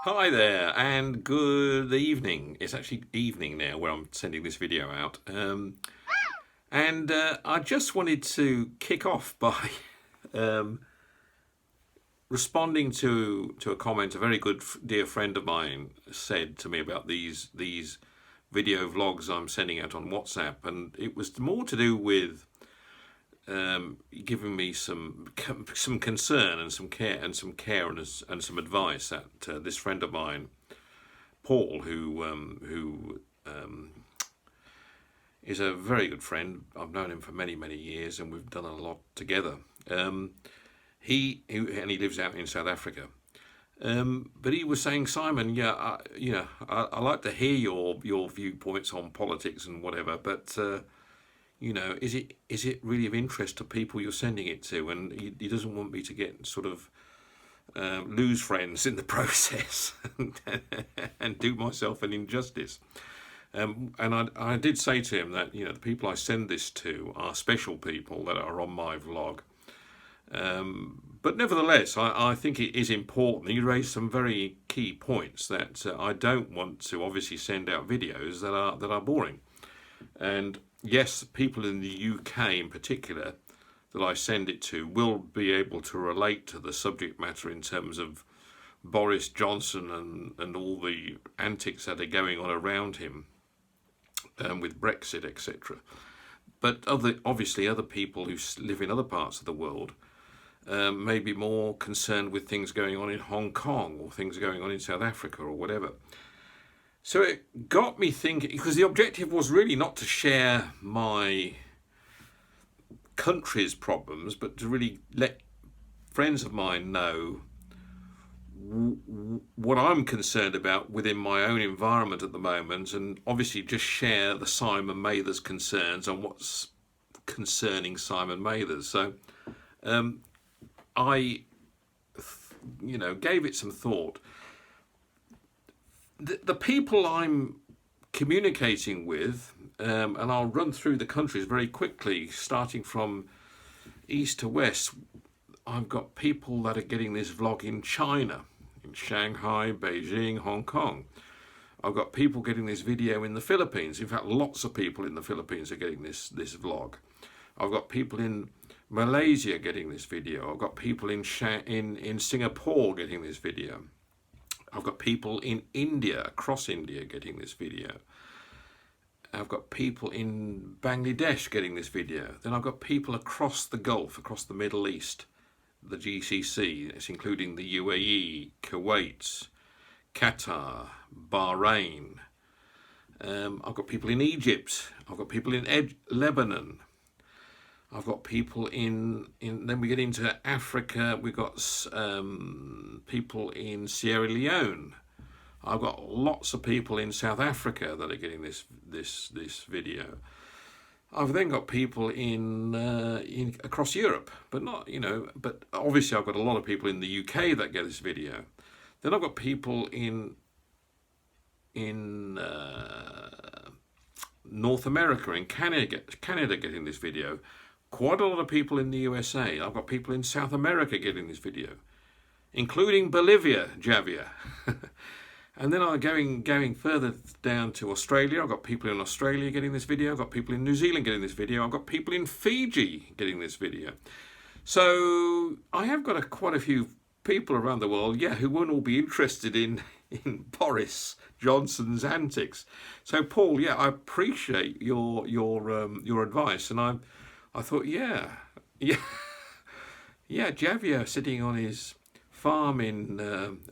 Hi there, and good evening. It's actually evening now where I'm sending this video out. And I just wanted to kick off by um, responding to a comment a very good dear friend of mine said to me about these video vlogs I'm sending out on WhatsApp, and it was more to do with giving me some concern and some care and some advice that this friend of mine, Paul, who is a very good friend. I've known him for many years, and we've done a lot together. Um, he lives out in South Africa. But he was saying, Simon, yeah, I like to hear your viewpoints on politics and whatever, but is it really of interest to people you're sending it to? And he doesn't want me to get sort of lose friends in the process and do myself an injustice. And I did say to him that the people I send this to are special people that are on my vlog. But nevertheless, I think it is important. You raised some very key points that I don't want to obviously send out videos that are boring. And yes, people in the UK in particular that I send it to will be able to relate to the subject matter in terms of Boris Johnson and all the antics that are going on around him, with Brexit, etc. But obviously other people who live in other parts of the world may be more concerned with things going on in Hong Kong or things going on in South Africa or whatever. So it got me thinking, because the objective was really not to share my country's problems, but to really let friends of mine know what I'm concerned about within my own environment at the moment, and obviously just share the Simon Mathers concerns on what's concerning Simon Mathers. So I, gave it some thought. The people I'm communicating with, and I'll run through the countries very quickly, starting from east to west. I've got people that are getting this vlog in China, in Shanghai, Beijing, Hong Kong. I've got people getting this video in the Philippines. In fact, lots of people in the Philippines are getting this vlog. I've got people in Malaysia getting this video. I've got people in Singapore getting this video. I've got people in India, across India, getting this video. I've got people in Bangladesh getting this video. Then I've got people across the Gulf, across the Middle East, the GCC. It's including the UAE, Kuwait, Qatar, Bahrain. I've got people in Egypt. I've got people in Lebanon. I've got people then we get into Africa. We've got people in Sierra Leone. I've got lots of people in South Africa that are getting this video. I've then got people in across Europe, but not but obviously I've got a lot of people in the UK that get this video. Then I've got people in North America, in Canada getting this video. Quite a lot of people in the USA. I've got people in South America getting this video, including Bolivia, Javier. And then I'm going further down to Australia. I've got people in Australia getting this video. I've got people in New Zealand getting this video. I've got people in Fiji getting this video. So I have got quite a few people around the world, who won't all be interested in Boris Johnson's antics. So Paul, I appreciate your advice, and I thought, Javier sitting on his farm in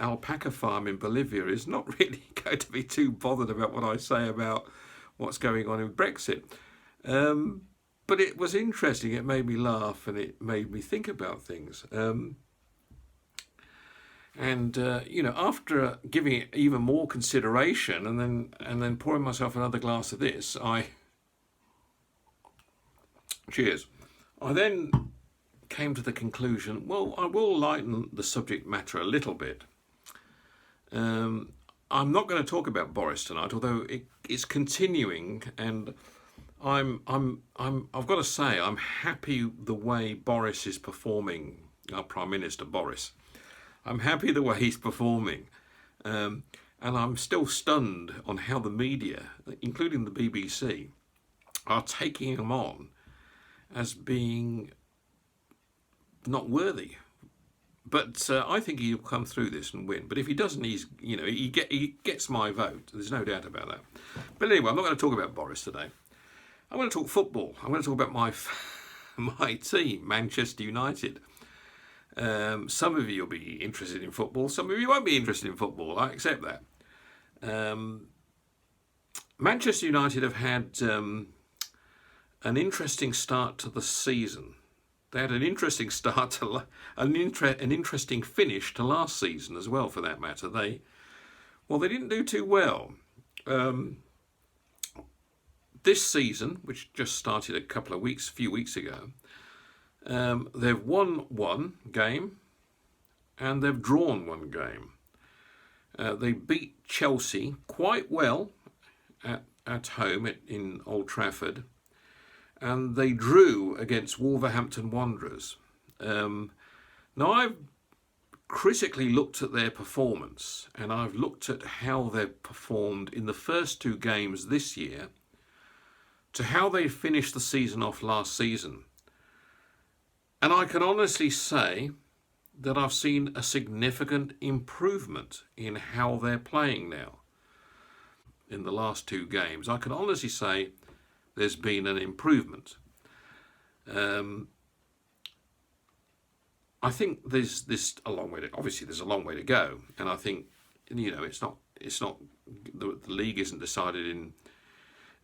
alpaca farm in Bolivia is not really going to be too bothered about what I say about what's going on in Brexit. But it was interesting. It made me laugh and it made me think about things. After giving it even more consideration and then pouring myself another glass of this, cheers. I then came to the conclusion, well, I will lighten the subject matter a little bit. I'm not going to talk about Boris tonight, although it's continuing, and I've got to say I'm happy the way Boris is performing. Our Prime Minister Boris, I'm happy the way he's performing. And I'm still stunned on how the media, including the BBC, are taking him on as being not worthy. But I think he'll come through this and win. But if he doesn't, he gets my vote. There's no doubt about that. But anyway, I'm not going to talk about Boris today. I'm going to talk football. I'm going to talk about my team, Manchester United. Some of you will be interested in football. Some of you won't be interested in football. I accept that. Manchester United have had an interesting start to the season. They had an interesting start to an interesting finish to last season as well, for that matter. They didn't do too well. This season, which just started a few weeks ago, they've won one game and they've drawn one game. They beat Chelsea quite well at home in Old Trafford, and they drew against Wolverhampton Wanderers. Now, I've critically looked at their performance, and I've looked at how they've performed in the first two games this year to how they finished the season off last season. And I can honestly say that I've seen a significant improvement in how they're playing now. In the last two games, I can honestly say there's been an improvement. I think there's a long way to. Obviously, there's a long way to go, and I think it's not. The league isn't decided in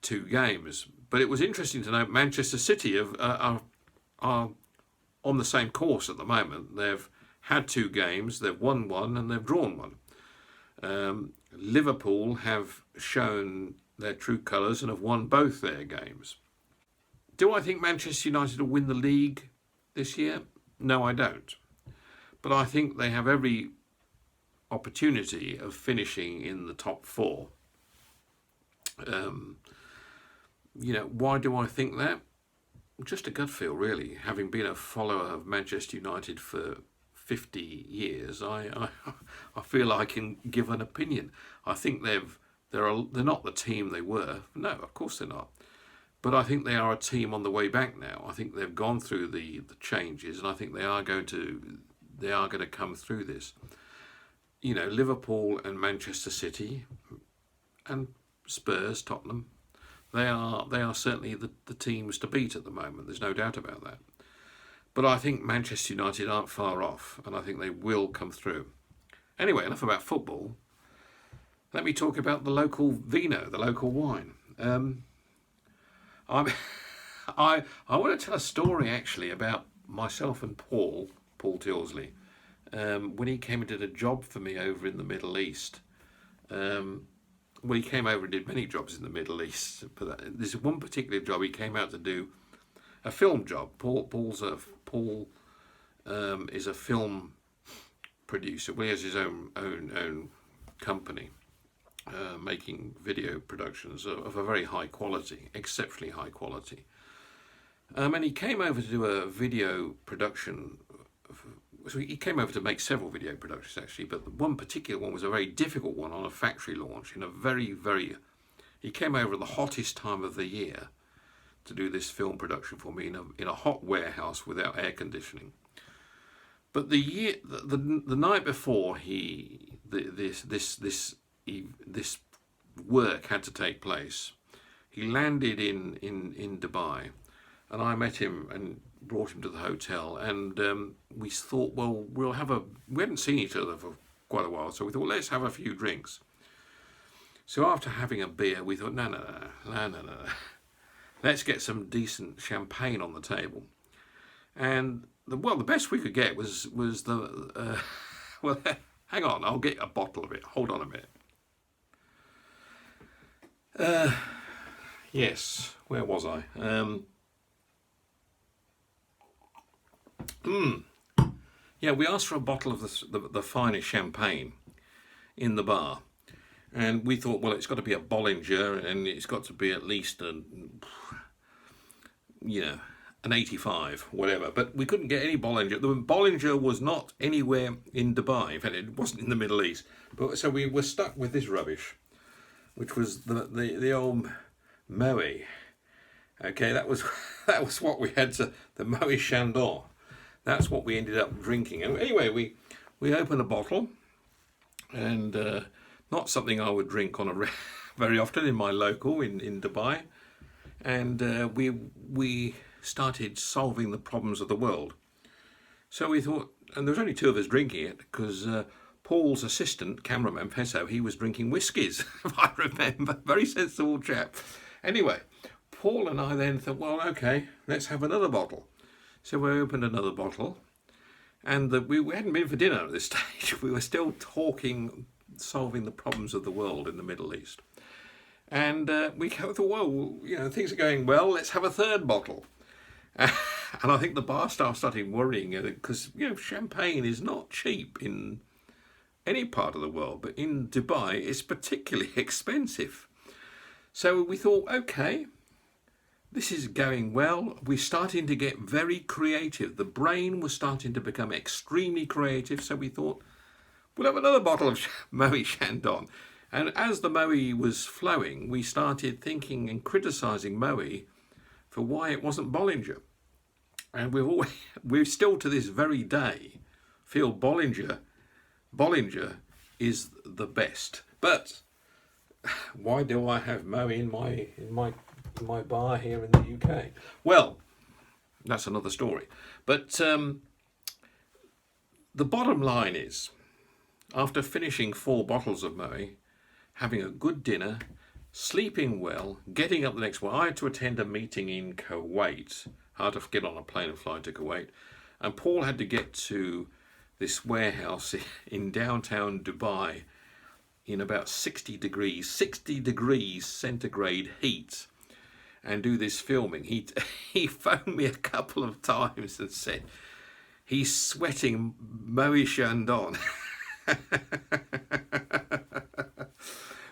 two games. But it was interesting to know Manchester City are on the same course at the moment. They've had two games, they've won one and they've drawn one. Liverpool have shown their true colours and have won both their games. Do I think Manchester United will win the league this year? No, I don't. But I think they have every opportunity of finishing in the top four. Why do I think that? Just a gut feel, really. Having been a follower of Manchester United for 50 years, I feel I can give an opinion. I think they're not the team they were. No, of course they're not. But I think they are a team on the way back now. I think they've gone through the changes, and I think they are going to come through this. Liverpool and Manchester City and Spurs, Tottenham, they are certainly the teams to beat at the moment. There's no doubt about that. But I think Manchester United aren't far off, and I think they will come through. Anyway, enough about football. Let me talk about the local vino, the local wine. I want to tell a story actually about myself and Paul Tilsley, when he came and did a job for me over in the Middle East. He came over and did many jobs in the Middle East, but there's one particular job he came out to do, a film job. Paul is a film producer. Well, he has his own company, making video productions of a very high quality, exceptionally high quality. And he came over to do a video production. So he came over to make several video productions actually, but the one particular one was a very difficult one on a factory launch in a he came over at the hottest time of the year to do this film production for me in a hot warehouse without air conditioning. But the night before this work had to take place, he landed in Dubai, and I met him and brought him to the hotel, and we thought, well, we hadn't seen each other for quite a while, so we thought, let's have a few drinks. So after having a beer, we thought, no, let's get some decent champagne on the table. And the best we could get was the well, hang on, I'll get a bottle of it. Hold on a minute. Yes, where was I? Yeah, we asked for a bottle of the finest champagne in the bar, and we thought, well, it's got to be a Bollinger, and it's got to be at least an 85, whatever. But we couldn't get any Bollinger. The Bollinger was not anywhere in Dubai. In fact, it wasn't in the Middle East. But so we were stuck with this rubbish, which was the old Moët. Okay, that was what we had to, the Moët Chandon. That's what we ended up drinking. And anyway, we opened a bottle, and not something I would drink on very often in my local in Dubai. And we started solving the problems of the world. So we thought, and there was only two of us drinking it, because Paul's assistant, cameraman Pesso, he was drinking whiskies, if I remember. Very sensible chap. Anyway, Paul and I then thought, well, okay, let's have another bottle. So we opened another bottle, and we hadn't been for dinner at this stage. We were still talking, solving the problems of the world in the Middle East. And we thought, well, you know, things are going well, let's have a third bottle. And I think the bar staff started worrying, because, you know, champagne is not cheap in any part of the world, but in Dubai it's particularly expensive. So we thought, okay, this is going well. We're starting to get very creative. The brain was starting to become extremely creative. So we thought, we'll have another bottle of Moët Chandon. And as the Moët was flowing, we started thinking and criticising Moët for why it wasn't Bollinger. And we're still to this very day feel Bollinger is the best. But why do I have Moët in my bar here in the UK? Well, that's another story. But the bottom line is, after finishing 4 bottles of Moët, having a good dinner, sleeping well, getting up the next morning. I had to attend a meeting in Kuwait. I had to get on a plane and fly to Kuwait. And Paul had to get to this warehouse in downtown Dubai in about 60 degrees centigrade heat, and do this filming. He phoned me a couple of times and said he's sweating Moët Chandon.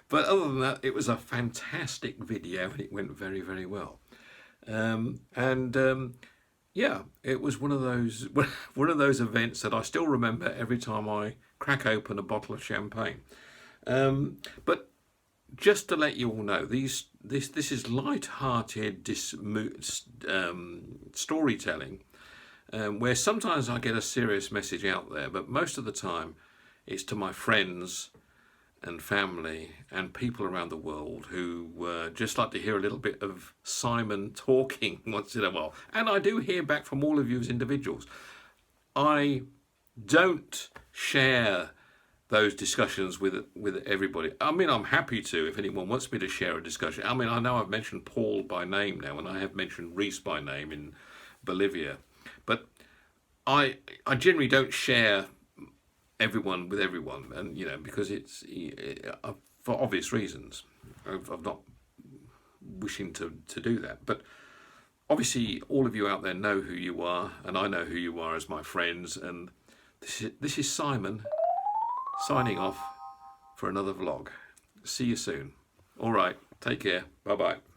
But other than that, it was a fantastic video, and it went very, very well. Yeah, it was one of those events that I still remember every time I crack open a bottle of champagne. But just to let you all know, this is light-hearted storytelling, where sometimes I get a serious message out there, but most of the time it's to my friends and family and people around the world who just like to hear a little bit of Simon talking once in a while. And I do hear back from all of you as individuals. I don't share those discussions with everybody. I mean, I'm happy to, if anyone wants me to share a discussion. I mean, I know I've mentioned Paul by name now, and I have mentioned Reese by name in Bolivia, but I generally don't share everyone with everyone, and you know, because it's for obvious reasons of not wishing to do that. But obviously all of you out there know who you are, and I know who you are as my friends, and this is Simon signing off for another vlog. See you soon. All right, take care. Bye bye.